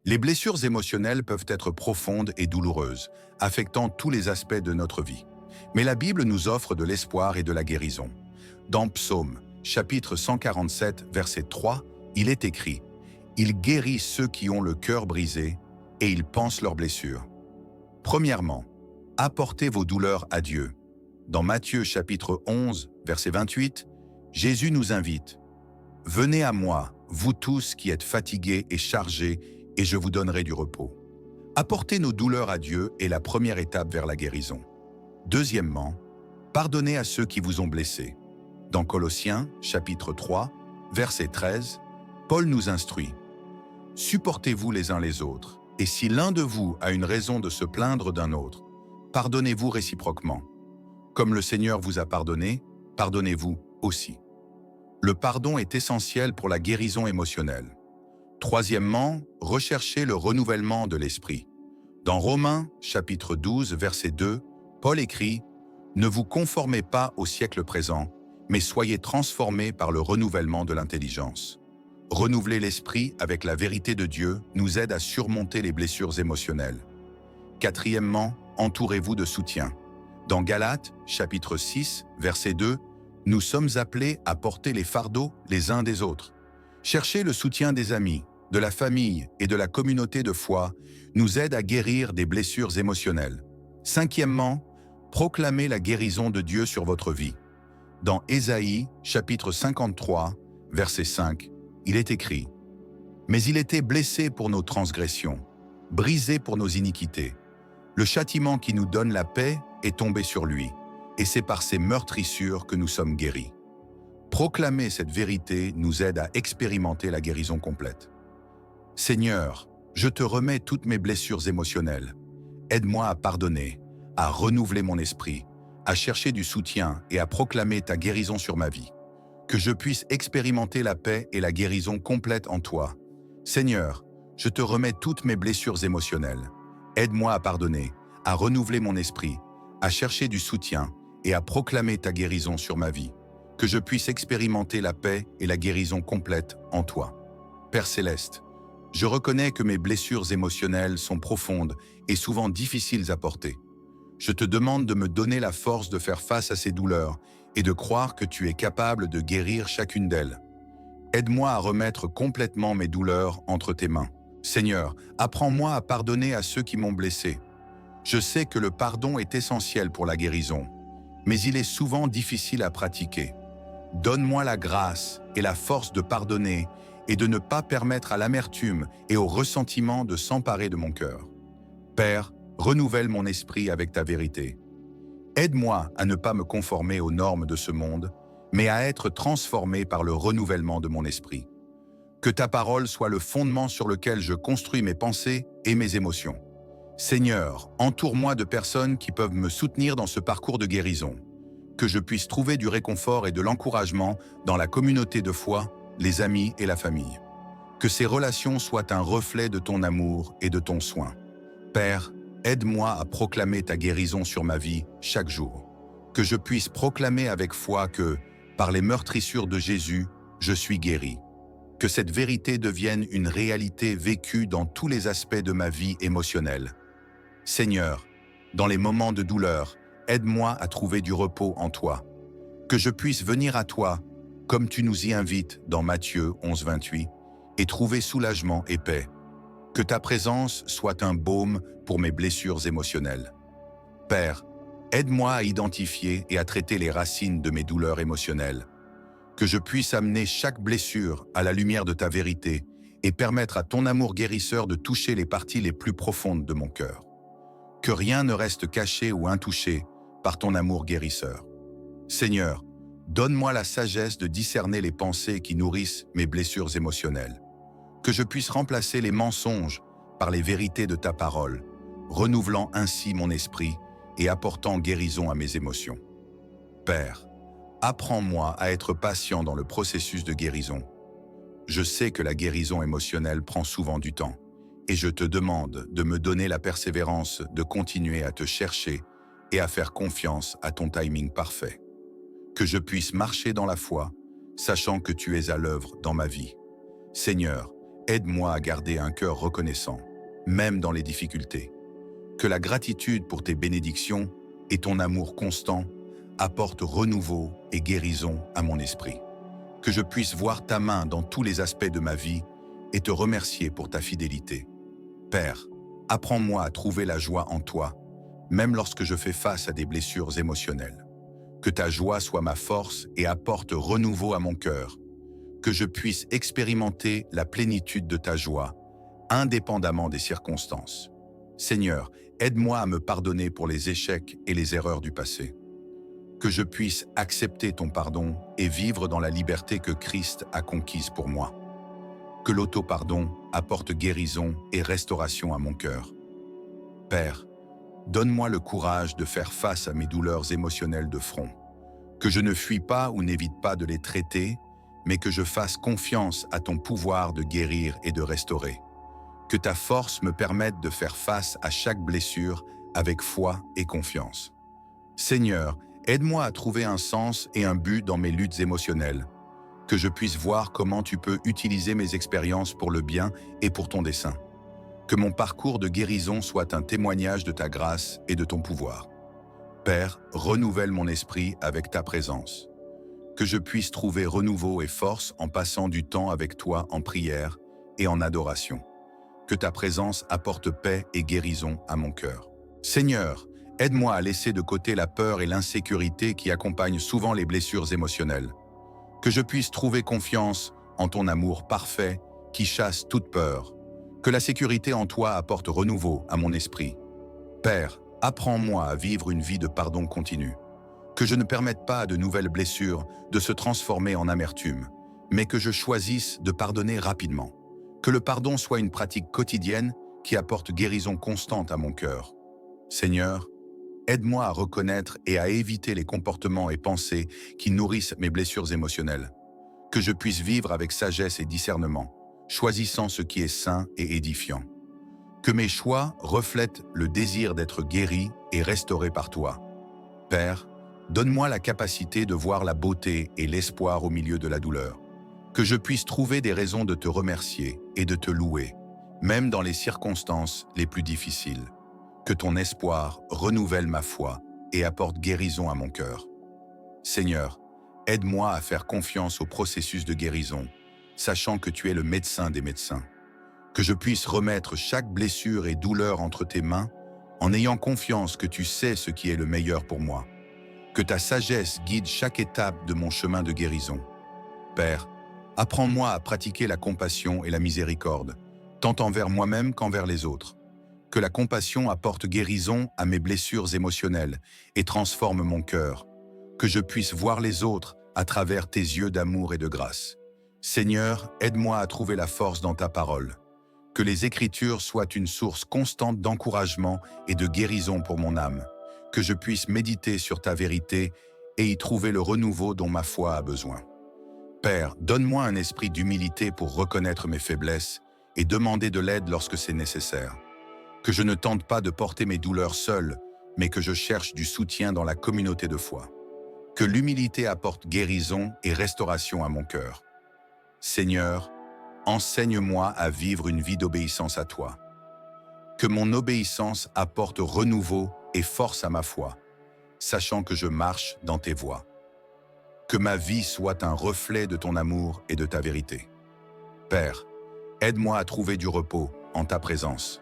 Les blessures émotionnelles peuvent être profondes et douloureuses, affectant tous les aspects de notre vie. Mais la Bible nous offre de l'espoir et de la guérison. Dans Psaume, chapitre 147, verset 3, il est écrit « Il guérit ceux qui ont le cœur brisé et il pense leurs blessures. » Premièrement, apportez vos douleurs à Dieu. Dans Matthieu chapitre 11, verset 28, Jésus nous invite « Venez à moi, vous tous qui êtes fatigués et chargés, et je vous donnerai du repos. » Apporter nos douleurs à Dieu est la première étape vers la guérison. Deuxièmement, pardonnez à ceux qui vous ont blessés. Dans Colossiens, chapitre 3, verset 13, Paul nous instruit « Supportez-vous les uns les autres, et si l'un de vous a une raison de se plaindre d'un autre, pardonnez-vous réciproquement. Comme le Seigneur vous a pardonné, pardonnez-vous aussi. » Le pardon est essentiel pour la guérison émotionnelle. Troisièmement, recherchez le renouvellement de l'esprit. Dans Romains, chapitre 12, verset 2, Paul écrit « Ne vous conformez pas au siècle présent, mais soyez transformés par le renouvellement de l'intelligence. » Renouveler l'esprit avec la vérité de Dieu nous aide à surmonter les blessures émotionnelles. Quatrièmement, entourez-vous de soutien. Dans Galates, chapitre 6, verset 2, nous sommes appelés à porter les fardeaux les uns des autres. Chercher le soutien des amis, de la famille et de la communauté de foi nous aide à guérir des blessures émotionnelles. Cinquièmement, proclamez la guérison de Dieu sur votre vie. Dans Ésaïe, chapitre 53, verset 5, il est écrit « Mais il était blessé pour nos transgressions, brisé pour nos iniquités. Le châtiment qui nous donne la paix est tombé sur lui, et c'est par ses meurtrissures que nous sommes guéris. » Proclamer cette vérité nous aide à expérimenter la guérison complète. Seigneur, je te remets toutes mes blessures émotionnelles. Aide-moi à pardonner, à renouveler mon esprit, à chercher du soutien et à proclamer ta guérison sur ma vie. Que je puisse expérimenter la paix et la guérison complète en toi. Seigneur, je te remets toutes mes blessures émotionnelles. Aide-moi à pardonner, à renouveler mon esprit, à chercher du soutien et à proclamer ta guérison sur ma vie. Que je puisse expérimenter la paix et la guérison complète en toi. Père Céleste, je reconnais que mes blessures émotionnelles sont profondes et souvent difficiles à porter. Je te demande de me donner la force de faire face à ces douleurs et de croire que tu es capable de guérir chacune d'elles. Aide-moi à remettre complètement mes douleurs entre tes mains. Seigneur, apprends-moi à pardonner à ceux qui m'ont blessé. Je sais que le pardon est essentiel pour la guérison, mais il est souvent difficile à pratiquer. Donne-moi la grâce et la force de pardonner et de ne pas permettre à l'amertume et au ressentiment de s'emparer de mon cœur. Père, renouvelle mon esprit avec ta vérité. Aide-moi à ne pas me conformer aux normes de ce monde, mais à être transformé par le renouvellement de mon esprit. Que ta parole soit le fondement sur lequel je construis mes pensées et mes émotions. Seigneur, entoure-moi de personnes qui peuvent me soutenir dans ce parcours de guérison. Que je puisse trouver du réconfort et de l'encouragement dans la communauté de foi, les amis et la famille. Que ces relations soient un reflet de ton amour et de ton soin. Père, aide-moi à proclamer ta guérison sur ma vie chaque jour. Que je puisse proclamer avec foi que, par les meurtrissures de Jésus, je suis guéri. Que cette vérité devienne une réalité vécue dans tous les aspects de ma vie émotionnelle. Seigneur, dans les moments de douleur, aide-moi à trouver du repos en toi. Que je puisse venir à toi, comme tu nous y invites dans Matthieu 11, 28, et trouver soulagement et paix. Que ta présence soit un baume pour mes blessures émotionnelles. Père, aide-moi à identifier et à traiter les racines de mes douleurs émotionnelles. Que je puisse amener chaque blessure à la lumière de ta vérité et permettre à ton amour guérisseur de toucher les parties les plus profondes de mon cœur. Que rien ne reste caché ou intouché par ton amour guérisseur. Seigneur, donne-moi la sagesse de discerner les pensées qui nourrissent mes blessures émotionnelles. Que je puisse remplacer les mensonges par les vérités de ta parole, renouvelant ainsi mon esprit et apportant guérison à mes émotions. Père, apprends-moi à être patient dans le processus de guérison. Je sais que la guérison émotionnelle prend souvent du temps, et je te demande de me donner la persévérance de continuer à te chercher et à faire confiance à ton timing parfait. Que je puisse marcher dans la foi, sachant que tu es à l'œuvre dans ma vie. Seigneur, aide-moi à garder un cœur reconnaissant, même dans les difficultés. Que la gratitude pour tes bénédictions et ton amour constant apportent renouveau et guérison à mon esprit. Que je puisse voir ta main dans tous les aspects de ma vie et te remercier pour ta fidélité. Père, apprends-moi à trouver la joie en toi, même lorsque je fais face à des blessures émotionnelles. Que ta joie soit ma force et apporte renouveau à mon cœur. Que je puisse expérimenter la plénitude de ta joie, indépendamment des circonstances. Seigneur, aide-moi à me pardonner pour les échecs et les erreurs du passé. Que je puisse accepter ton pardon et vivre dans la liberté que Christ a conquise pour moi. Que l'auto-pardon apporte guérison et restauration à mon cœur. Père, donne-moi le courage de faire face à mes douleurs émotionnelles de front. Que je ne fuis pas ou n'évite pas de les traiter, mais que je fasse confiance à ton pouvoir de guérir et de restaurer. Que ta force me permette de faire face à chaque blessure avec foi et confiance. Seigneur, aide-moi à trouver un sens et un but dans mes luttes émotionnelles. Que je puisse voir comment tu peux utiliser mes expériences pour le bien et pour ton dessein. Que mon parcours de guérison soit un témoignage de ta grâce et de ton pouvoir. Père, renouvelle mon esprit avec ta présence. Que je puisse trouver renouveau et force en passant du temps avec toi en prière et en adoration. Que ta présence apporte paix et guérison à mon cœur. Seigneur, aide-moi à laisser de côté la peur et l'insécurité qui accompagnent souvent les blessures émotionnelles. Que je puisse trouver confiance en ton amour parfait qui chasse toute peur. Que la sécurité en toi apporte renouveau à mon esprit. Père, apprends-moi à vivre une vie de pardon continu. Que je ne permette pas à de nouvelles blessures de se transformer en amertume, mais que je choisisse de pardonner rapidement. Que le pardon soit une pratique quotidienne qui apporte guérison constante à mon cœur. Seigneur, aide-moi à reconnaître et à éviter les comportements et pensées qui nourrissent mes blessures émotionnelles. Que je puisse vivre avec sagesse et discernement, choisissant ce qui est sain et édifiant. Que mes choix reflètent le désir d'être guéri et restauré par toi. Père, donne-moi la capacité de voir la beauté et l'espoir au milieu de la douleur. Que je puisse trouver des raisons de te remercier et de te louer, même dans les circonstances les plus difficiles. Que ton espoir renouvelle ma foi et apporte guérison à mon cœur. Seigneur, aide-moi à faire confiance au processus de guérison, sachant que tu es le médecin des médecins. Que je puisse remettre chaque blessure et douleur entre tes mains, en ayant confiance que tu sais ce qui est le meilleur pour moi. Que ta sagesse guide chaque étape de mon chemin de guérison. Père, apprends-moi à pratiquer la compassion et la miséricorde, tant envers moi-même qu'envers les autres. Que la compassion apporte guérison à mes blessures émotionnelles et transforme mon cœur. Que je puisse voir les autres à travers tes yeux d'amour et de grâce. Seigneur, aide-moi à trouver la force dans ta parole. Que les Écritures soient une source constante d'encouragement et de guérison pour mon âme. Que je puisse méditer sur ta vérité et y trouver le renouveau dont ma foi a besoin. Père, donne-moi un esprit d'humilité pour reconnaître mes faiblesses et demander de l'aide lorsque c'est nécessaire. Que je ne tente pas de porter mes douleurs seul, mais que je cherche du soutien dans la communauté de foi. Que l'humilité apporte guérison et restauration à mon cœur. Seigneur, enseigne-moi à vivre une vie d'obéissance à toi. Que mon obéissance apporte renouveau et force à ma foi, sachant que je marche dans tes voies. Que ma vie soit un reflet de ton amour et de ta vérité. Père, aide-moi à trouver du repos en ta présence.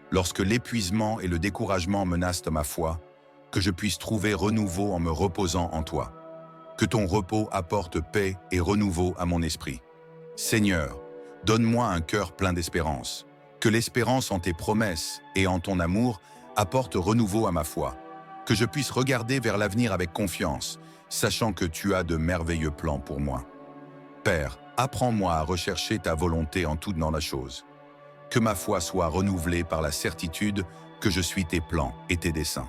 Lorsque l'épuisement et le découragement menacent ma foi, que je puisse trouver renouveau en me reposant en toi. Que ton repos apporte paix et renouveau à mon esprit. Seigneur, donne-moi un cœur plein d'espérance. Que l'espérance en tes promesses et en ton amour apporte renouveau à ma foi. Que je puisse regarder vers l'avenir avec confiance, sachant que tu as de merveilleux plans pour moi. Père, apprends-moi à rechercher ta volonté en tout dans la chose. Que ma foi soit renouvelée par la certitude que je suis tes plans et tes desseins.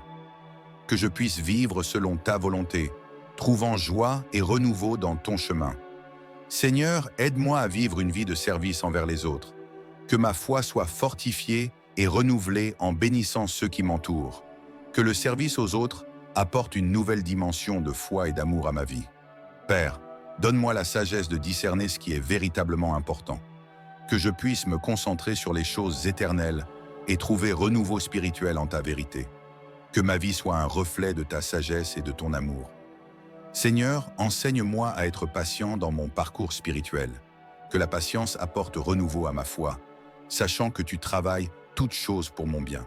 Que je puisse vivre selon ta volonté, trouvant joie et renouveau dans ton chemin. Seigneur, aide-moi à vivre une vie de service envers les autres. Que ma foi soit fortifiée et renouvelée en bénissant ceux qui m'entourent. Que le service aux autres apporte une nouvelle dimension de foi et d'amour à ma vie. Père, donne-moi la sagesse de discerner ce qui est véritablement important. que je puisse me concentrer sur les choses éternelles et trouver renouveau spirituel en ta vérité. Que ma vie soit un reflet de ta sagesse et de ton amour. Seigneur, enseigne-moi à être patient dans mon parcours spirituel. Que la patience apporte renouveau à ma foi, sachant que tu travailles toutes choses pour mon bien.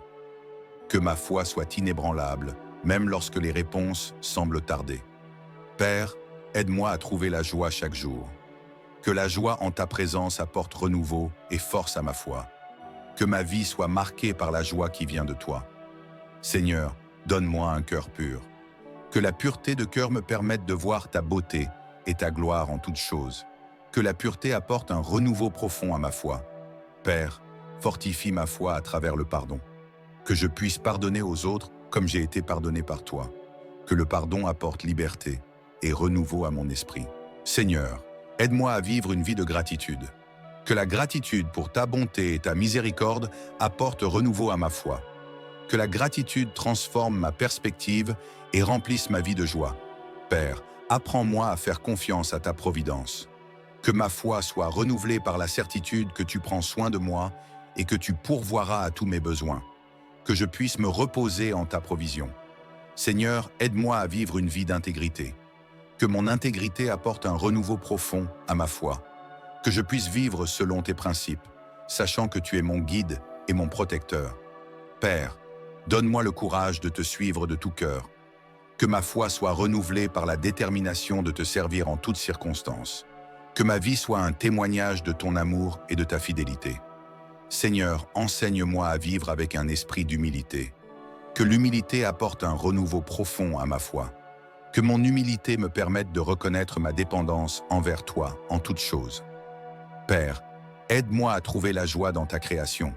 Que ma foi soit inébranlable, même lorsque les réponses semblent tarder. Père, aide-moi à trouver la joie chaque jour. Que la joie en ta présence apporte renouveau et force à ma foi. Que ma vie soit marquée par la joie qui vient de toi. Seigneur, donne-moi un cœur pur. Que la pureté de cœur me permette de voir ta beauté et ta gloire en toutes choses. Que la pureté apporte un renouveau profond à ma foi. Père, fortifie ma foi à travers le pardon. Que je puisse pardonner aux autres comme j'ai été pardonné par toi. Que le pardon apporte liberté et renouveau à mon esprit. Seigneur, aide-moi à vivre une vie de gratitude. Que la gratitude pour ta bonté et ta miséricorde apporte renouveau à ma foi. Que la gratitude transforme ma perspective et remplisse ma vie de joie. Père, apprends-moi à faire confiance à ta providence. Que ma foi soit renouvelée par la certitude que tu prends soin de moi et que tu pourvoiras à tous mes besoins. Que je puisse me reposer en ta provision. Seigneur, aide-moi à vivre une vie d'intégrité. Que mon intégrité apporte un renouveau profond à ma foi. Que je puisse vivre selon tes principes, sachant que tu es mon guide et mon protecteur. Père, donne-moi le courage de te suivre de tout cœur. Que ma foi soit renouvelée par la détermination de te servir en toutes circonstances. Que ma vie soit un témoignage de ton amour et de ta fidélité. Seigneur, enseigne-moi à vivre avec un esprit d'humilité. Que l'humilité apporte un renouveau profond à ma foi. Que mon humilité me permette de reconnaître ma dépendance envers toi en toutes choses. Père, aide-moi à trouver la joie dans ta création.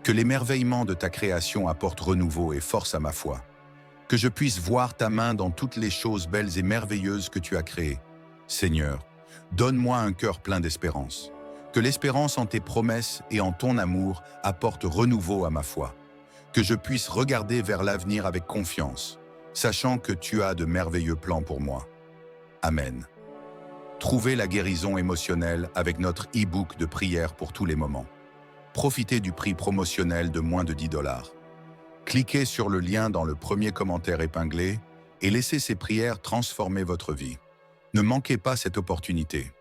Que l'émerveillement de ta création apporte renouveau et force à ma foi. Que je puisse voir ta main dans toutes les choses belles et merveilleuses que tu as créées. Seigneur, donne-moi un cœur plein d'espérance. Que l'espérance en tes promesses et en ton amour apporte renouveau à ma foi. Que je puisse regarder vers l'avenir avec confiance, sachant que tu as de merveilleux plans pour moi. Amen. Trouvez la guérison émotionnelle avec notre e-book de prière pour tous les moments. Profitez du prix promotionnel de moins de 10 $. Cliquez sur le lien dans le premier commentaire épinglé et laissez ces prières transformer votre vie. Ne manquez pas cette opportunité.